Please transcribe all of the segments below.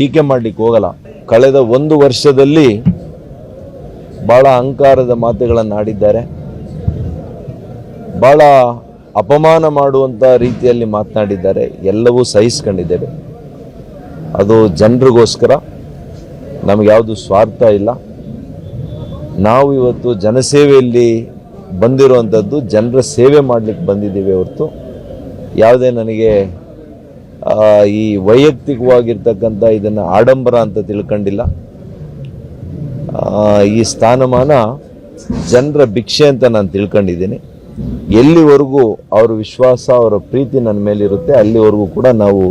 ಟೀಕೆ ಮಾಡಲಿಕ್ಕೆ ಹೋಗಲ್ಲ. ಕಳೆದ ಒಂದು ವರ್ಷದಲ್ಲಿ ಭಾಳ ಅಹಂಕಾರದ ಮಾತುಗಳನ್ನು ಆಡಿದ್ದಾರೆ, ಭಾಳ ಅಪಮಾನ ಮಾಡುವಂಥ ರೀತಿಯಲ್ಲಿ ಮಾತನಾಡಿದ್ದಾರೆ. ಎಲ್ಲವೂ ಸಹಿಸ್ಕೊಂಡಿದ್ದೇವೆ. ಅದು ಜನರಿಗೋಸ್ಕರ, ನಮಗೆ ಯಾವುದು ಸ್ವಾರ್ಥ ಇಲ್ಲ. ನಾವು ಇವತ್ತು ಜನಸೇವೆಯಲ್ಲಿ ಬಂದಿರುವಂಥದ್ದು, ಜನರ ಸೇವೆ ಮಾಡಲಿಕ್ಕೆ ಬಂದಿದ್ದೀವಿ ಹೊರತು ಯಾವುದೇ ನನಗೆ ಈ ವೈಯಕ್ತಿಕವಾಗಿರ್ತಕ್ಕಂಥ ಇದನ್ನು ಆಡಂಬರ ಅಂತ ತಿಳ್ಕೊಂಡಿಲ್ಲ. ಈ ಸ್ಥಾನಮಾನ ಜನರ ಭಿಕ್ಷೆ ಅಂತ ನಾನು ತಿಳ್ಕೊಂಡಿದ್ದೀನಿ. ಎಲ್ಲಿವರೆಗೂ ಅವರ ವಿಶ್ವಾಸ, ಅವರ ಪ್ರೀತಿ ನನ್ನ ಮೇಲಿರುತ್ತೆ, ಅಲ್ಲಿವರೆಗೂ ಕೂಡ ನಾವು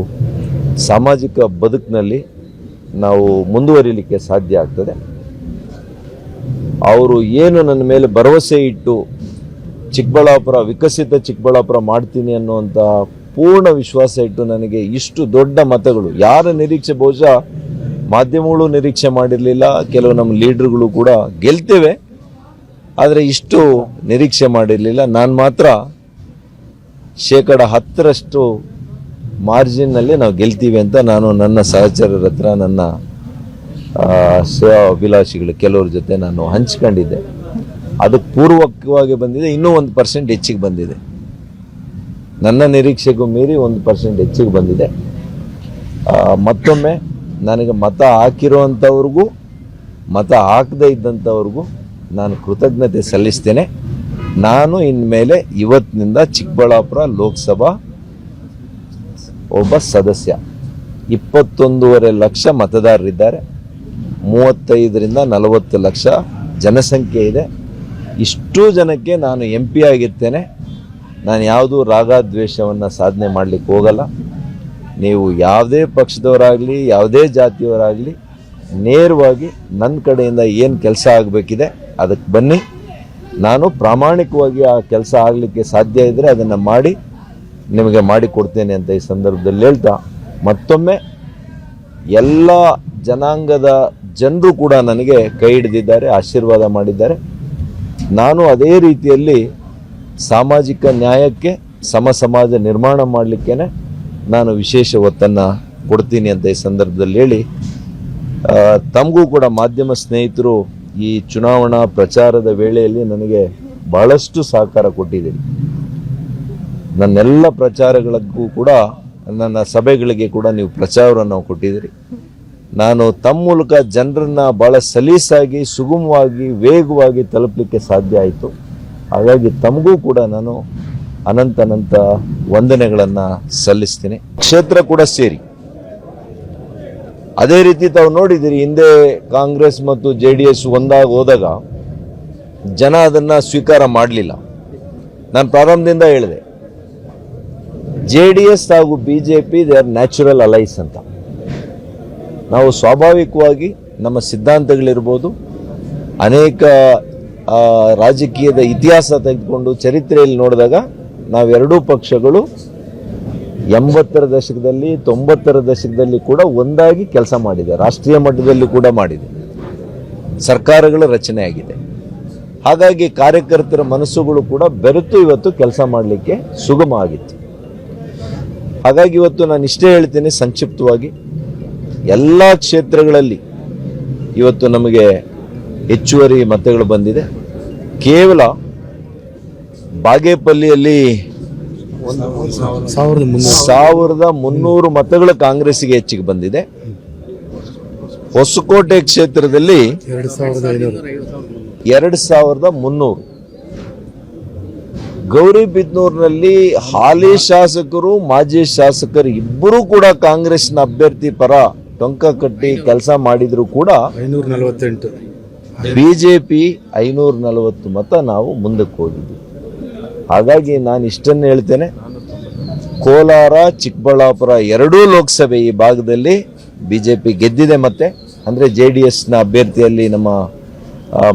ಸಾಮಾಜಿಕ ಬದುಕಿನಲ್ಲಿ ನಾವು ಮುಂದುವರಿಲಿಕ್ಕೆ ಸಾಧ್ಯ ಆಗ್ತದೆ. ಅವರು ಏನು ನನ್ನ ಮೇಲೆ ಭರವಸೆ ಇಟ್ಟು ಚಿಕ್ಕಬಳ್ಳಾಪುರ, ವಿಕಸಿತ ಚಿಕ್ಕಬಳ್ಳಾಪುರ ಮಾಡ್ತೀನಿ ಅನ್ನುವಂಥ ಪೂರ್ಣ ವಿಶ್ವಾಸ ಇಟ್ಟು ನನಗೆ ಇಷ್ಟು ದೊಡ್ಡ ಮತಗಳು, ಯಾರ ನಿರೀಕ್ಷೆ ಬಹುಶಃ ಮಾಧ್ಯಮಗಳು ನಿರೀಕ್ಷೆ ಮಾಡಿರಲಿಲ್ಲ, ಕೆಲವು ನಮ್ಮ ಲೀಡರ್ಗಳು ಕೂಡ ಗೆಲ್ತೇವೆ ಆದರೆ ಇಷ್ಟು ನಿರೀಕ್ಷೆ ಮಾಡಿರಲಿಲ್ಲ. ನಾನು ಮಾತ್ರ 10% ಮಾರ್ಜಿನ್ನಲ್ಲಿ ನಾವು ಗೆಲ್ತೀವಿ ಅಂತ ನಾನು ನನ್ನ ಸಹಚರರ ಹತ್ರ, ನನ್ನ ಸೇವಾ ಅಭಿಲಾಷಿಗಳು ಕೆಲವ್ರ ಜೊತೆ ನಾನು ಹಂಚ್ಕೊಂಡಿದ್ದೆ. ಅದಕ್ಕೆ ಪೂರ್ವಕವಾಗಿ ಬಂದಿದೆ, ಇನ್ನೂ 1% ಹೆಚ್ಚಿಗೆ ಬಂದಿದೆ. ನನ್ನ ನಿರೀಕ್ಷೆಗೂ ಮೀರಿ 1% ಹೆಚ್ಚಿಗೆ ಬಂದಿದೆ. ಮತ್ತೊಮ್ಮೆ ನನಗೆ ಮತ ಹಾಕಿರುವಂಥವ್ರಿಗೂ ಮತ ಹಾಕದೇ ಇದ್ದಂಥವ್ರಿಗೂ ನಾನು ಕೃತಜ್ಞತೆ ಸಲ್ಲಿಸ್ತೇನೆ. ನಾನು ಇನ್ಮೇಲೆ ಇವತ್ತಿನಿಂದ ಚಿಕ್ಕಬಳ್ಳಾಪುರ ಲೋಕಸಭಾ ಒಬ್ಬ ಸದಸ್ಯ. 21.5 ಲಕ್ಷ ಮತದಾರರಿದ್ದಾರೆ, 35ರಿಂದ 40 ಲಕ್ಷ ಜನಸಂಖ್ಯೆ ಇದೆ. ಇಷ್ಟು ಜನಕ್ಕೆ ನಾನು MP ಆಗಿರ್ತೇನೆ. ನಾನು ಯಾವುದೂ ರಾಗದ್ವೇಷವನ್ನು ಸಾಧನೆ ಮಾಡಲಿಕ್ಕೆ ಹೋಗಲ್ಲ. ನೀವು ಯಾವುದೇ ಪಕ್ಷದವರಾಗಲಿ, ಯಾವುದೇ ಜಾತಿಯವರಾಗಲಿ, ನೇರವಾಗಿ ನನ್ನ ಕಡೆಯಿಂದ ಏನು ಕೆಲಸ ಆಗಬೇಕಿದೆ ಅದಕ್ಕೆ ಬನ್ನಿ. ನಾನು ಪ್ರಾಮಾಣಿಕವಾಗಿ ಆ ಕೆಲಸ ಆಗಲಿಕ್ಕೆ ಸಾಧ್ಯ ಇದ್ದರೆ ಅದನ್ನು ಮಾಡಿ ನಿಮಗೆ ಮಾಡಿಕೊಡ್ತೇನೆ ಅಂತ ಈ ಸಂದರ್ಭದಲ್ಲಿ ಹೇಳ್ತಾ, ಮತ್ತೊಮ್ಮೆ ಎಲ್ಲ ಜನಾಂಗದ ಜನರು ಕೂಡ ನನಗೆ ಕೈ ಹಿಡಿದಿದ್ದಾರೆ, ಆಶೀರ್ವಾದ ಮಾಡಿದ್ದಾರೆ. ನಾನು ಅದೇ ರೀತಿಯಲ್ಲಿ ಸಾಮಾಜಿಕ ನ್ಯಾಯಕ್ಕೆ, ಸಮ ಸಮಾಜ ನಿರ್ಮಾಣ ಮಾಡಲಿಕ್ಕೆ ನಾನು ವಿಶೇಷ ಒತ್ತನ್ನು ಕೊಡ್ತೀನಿ ಅಂತ ಈ ಸಂದರ್ಭದಲ್ಲಿ ಹೇಳಿ, ತಮಗೂ ಕೂಡ ಮಾಧ್ಯಮ ಸ್ನೇಹಿತರು ಈ ಚುನಾವಣಾ ಪ್ರಚಾರದ ವೇಳೆಯಲ್ಲಿ ನನಗೆ ಬಹಳಷ್ಟು ಸಹಕಾರ ಕೊಟ್ಟಿದ್ದೀರಿ. ನನ್ನೆಲ್ಲ ಪ್ರಚಾರಗಳಿಗೂ ಕೂಡ, ನನ್ನ ಸಭೆಗಳಿಗೆ ಕೂಡ ನೀವು ಪ್ರಚಾರವನ್ನು ಕೊಟ್ಟಿದ್ದೀರಿ. ನಾನು ತಮ್ಮ ಮೂಲಕ ಜನರನ್ನು ಭಾಳ ಸಲೀಸಾಗಿ, ಸುಗಮವಾಗಿ, ವೇಗವಾಗಿ ತಲುಪಲಿಕ್ಕೆ ಸಾಧ್ಯ ಆಯಿತು. ಹಾಗಾಗಿ ತಮಗೂ ಕೂಡ ನಾನು ಅನಂತ ವಂದನೆಗಳನ್ನು ಸಲ್ಲಿಸ್ತೀನಿ. ಕ್ಷೇತ್ರ ಕೂಡ ಸೇರಿ ಅದೇ ರೀತಿ ತಾವು ನೋಡಿದ್ದೀರಿ, ಹಿಂದೆ ಕಾಂಗ್ರೆಸ್ ಮತ್ತು JDS ಒಂದಾಗಿ ಹೋದಾಗ ಜನ ಅದನ್ನು ಸ್ವೀಕಾರ ಮಾಡಲಿಲ್ಲ. ನಾನು ಪ್ರಾರಂಭದಿಂದ ಹೇಳಿದೆ, JDS ಹಾಗೂ BJP they are natural alloys ಅಂತ. ನಾವು ಸ್ವಾಭಾವಿಕವಾಗಿ ನಮ್ಮ ಸಿದ್ಧಾಂತಗಳಿರ್ಬೋದು, ಅನೇಕ ರಾಜಕೀಯದ ಇತಿಹಾಸ ತೆಗೆದುಕೊಂಡು ಚರಿತ್ರೆಯಲ್ಲಿ ನೋಡಿದಾಗ ನಾವೆರಡೂ ಪಕ್ಷಗಳು 80ರ ದಶಕದಲ್ಲಿ, 90ರ ದಶಕದಲ್ಲಿ ಕೂಡ ಒಂದಾಗಿ ಕೆಲಸ ಮಾಡಿದೆ. ರಾಷ್ಟ್ರೀಯ ಮಟ್ಟದಲ್ಲಿ ಕೂಡ ಮಾಡಿದೆ. ಸರ್ಕಾರಗಳ ರಚನೆ ಆಗಿದೆ. ಹಾಗಾಗಿ ಕಾರ್ಯಕರ್ತರ ಮನಸ್ಸುಗಳು ಕೂಡ ಬೆರೆತು ಇವತ್ತು ಕೆಲಸ ಮಾಡಲಿಕ್ಕೆ ಸುಗಮ ಆಗಿತ್ತು. ಹಾಗಾಗಿ ಇವತ್ತು ನಾನು ಇಷ್ಟೇ ಹೇಳ್ತೀನಿ ಸಂಕ್ಷಿಪ್ತವಾಗಿ, ಎಲ್ಲ ಕ್ಷೇತ್ರಗಳಲ್ಲಿ ಇವತ್ತು ನಮಗೆ ಹೆಚ್ಚುವರಿ ಮತಗಳು ಬಂದಿದೆ. ಕೇವಲ ಬಾಗೇಪಲ್ಲಿಯಲ್ಲಿ 1300 ಮತಗಳು ಕಾಂಗ್ರೆಸ್ಗೆ ಹೆಚ್ಚಿಗೆ ಬಂದಿದೆ. ಹೊಸಕೋಟೆ ಕ್ಷೇತ್ರದಲ್ಲಿ 2300. ಗೌರಿಬಿದನೂರಿನಲ್ಲಿ ಹಾಲಿ ಶಾಸಕರು, ಮಾಜಿ ಶಾಸಕರು ಇಬ್ಬರೂ ಕೂಡ ಕಾಂಗ್ರೆಸ್ನ ಅಭ್ಯರ್ಥಿ ಪರ ಟೊಂಕ ಕಟ್ಟಿ ಕೆಲಸ ಮಾಡಿದ್ರು ಕೂಡ 548, BJP 540 ಮತ ನಾವು ಮುಂದಕ್ಕೆ ಹೋಗಿದ್ವಿ. ಹಾಗಾಗಿ ನಾನು ಇಷ್ಟನ್ನು ಹೇಳ್ತೇನೆ, ಕೋಲಾರ, ಚಿಕ್ಕಬಳ್ಳಾಪುರ ಎರಡೂ ಲೋಕಸಭೆ ಈ ಭಾಗದಲ್ಲಿ BJP ಗೆದ್ದಿದೆ. ಮತ್ತೆ ಅಂದರೆ JDSನ ಅಭ್ಯರ್ಥಿಯಲ್ಲಿ ನಮ್ಮ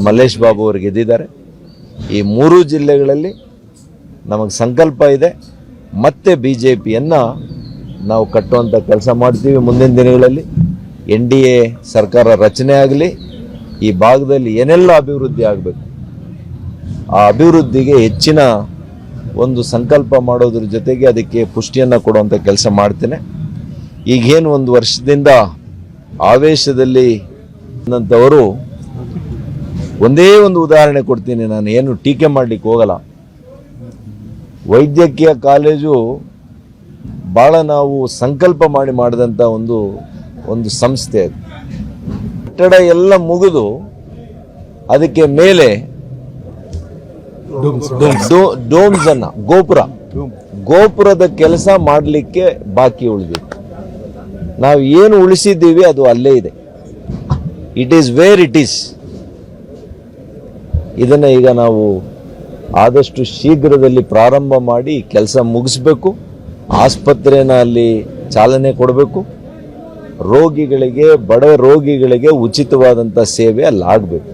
ಮಲ್ಲೇಶ್ ಬಾಬು ಅವರು ಗೆದ್ದಿದ್ದಾರೆ. ಈ 3 ಜಿಲ್ಲೆಗಳಲ್ಲಿ ನಮಗೆ ಸಂಕಲ್ಪ ಇದೆ, ಮತ್ತೆ BJPಯನ್ನು ನಾವು ಕಟ್ಟುವಂಥ ಕೆಲಸ ಮಾಡ್ತೀವಿ. ಮುಂದಿನ ದಿನಗಳಲ್ಲಿ NDA ಸರ್ಕಾರ ರಚನೆ ಆಗಲಿ, ಈ ಭಾಗದಲ್ಲಿ ಏನೆಲ್ಲ ಅಭಿವೃದ್ಧಿ ಆಗಬೇಕು ಆ ಅಭಿವೃದ್ಧಿಗೆ ಹೆಚ್ಚಿನ ಒಂದು ಸಂಕಲ್ಪ ಮಾಡೋದ್ರ ಜೊತೆಗೆ ಅದಕ್ಕೆ ಪುಷ್ಟಿಯನ್ನು ಕೊಡುವಂಥ ಕೆಲಸ ಮಾಡ್ತೇನೆ. ಈಗೇನು 1 ವರ್ಷದಿಂದ ಆವೇಶದಲ್ಲಿ ನಂತವರು ಒಂದೇ ಒಂದು ಉದಾಹರಣೆ ಕೊಡ್ತೀನಿ, ನಾನು ಏನು ಟೀಕೆ ಮಾಡಲಿಕ್ಕೆ ಹೋಗಲ್ಲ. ವೈದ್ಯಕೀಯ ಕಾಲೇಜು ಭಾಳ ನಾವು ಸಂಕಲ್ಪ ಮಾಡಿದಂಥ ಒಂದು ಸಂಸ್ಥೆ ಅದು. ಕಟ್ಟಡ ಎಲ್ಲ ಮುಗಿದು ಅದಕ್ಕೆ ಮೇಲೆ ಡೋಮ್ಸ್ ಅನ್ನ ಗೋಪುರದ ಕೆಲಸ ಮಾಡಲಿಕ್ಕೆ ಬಾಕಿ ಉಳಿದಿತ್ತು. ನಾವು ಏನು ಉಳಿಸಿದ್ದೀವಿ ಅದು ಅಲ್ಲೇ ಇದೆ. It is where it is. ಇದನ್ನು ಈಗ ನಾವು ಆದಷ್ಟು ಶೀಘ್ರದಲ್ಲಿ ಪ್ರಾರಂಭ ಮಾಡಿ ಕೆಲಸ ಮುಗಿಸ್ಬೇಕು. ಆಸ್ಪತ್ರೆನ ಅಲ್ಲಿ ಚಾಲನೆ ಕೊಡಬೇಕು. ರೋಗಿಗಳಿಗೆ, ಬಡ ರೋಗಿಗಳಿಗೆ ಉಚಿತವಾದಂಥ ಸೇವೆ ಅಲ್ಲಿ ಆಗಬೇಕು.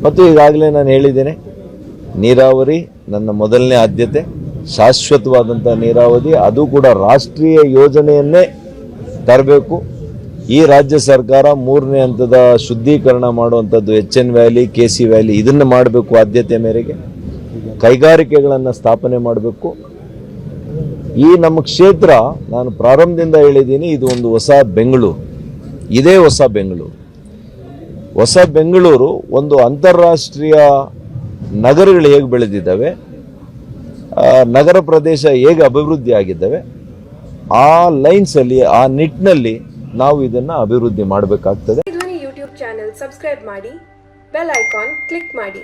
ಮತ್ತು ಈಗಾಗಲೇ ನಾನು ಹೇಳಿದ್ದೇನೆ, ನೀರಾವರಿ ನನ್ನ ಮೊದಲನೇ ಆದ್ಯತೆ, ಶಾಶ್ವತವಾದಂಥ ನೀರಾವರಿ, ಅದು ಕೂಡ ರಾಷ್ಟ್ರೀಯ ಯೋಜನೆಯನ್ನೇ ತರಬೇಕು. ಈ ರಾಜ್ಯ ಸರ್ಕಾರ 3ನೇ ಹಂತದ ಶುದ್ಧೀಕರಣ ಮಾಡುವಂಥದ್ದು HN ವ್ಯಾಲಿ, KC ವ್ಯಾಲಿ ಇದನ್ನು ಮಾಡಬೇಕು. ಆದ್ಯತೆ ಮೇರೆಗೆ ಕೈಗಾರಿಕೆಗಳನ್ನು ಸ್ಥಾಪನೆ ಮಾಡಬೇಕು. ಈ ನಮ್ಮ ಕ್ಷೇತ್ರ, ನಾನು ಪ್ರಾರಂಭದಿಂದ ಹೇಳಿದ್ದೀನಿ, ಇದು ಒಂದು ಹೊಸ ಬೆಂಗಳೂರು. ಇದೇ ಹೊಸ ಬೆಂಗಳೂರು. ಹೊಸ ಬೆಂಗಳೂರು ಒಂದು ಅಂತಾರಾಷ್ಟ್ರೀಯ ನಗರಗಳು ಹೇಗೆ ಬೆಳೆದಿದ್ದಾವೆ, ನಗರ ಪ್ರದೇಶ ಹೇಗೆ ಅಭಿವೃದ್ಧಿ ಆಗಿದ್ದಾವೆ, ಆ ಲೈನ್ಸಲ್ಲಿ, ಆ ನಿಟ್ಟಿನಲ್ಲಿ ನಾವು ಇದನ್ನು ಅಭಿವೃದ್ಧಿ ಮಾಡಬೇಕಾಗ್ತದೆ. ಧ್ವನಿ ಯೂಟ್ಯೂಬ್ ಚಾನೆಲ್ ಸಬ್ಸ್ಕ್ರೈಬ್ ಮಾಡಿ, ಬೆಲ್ ಐಕಾನ್ ಕ್ಲಿಕ್ ಮಾಡಿ.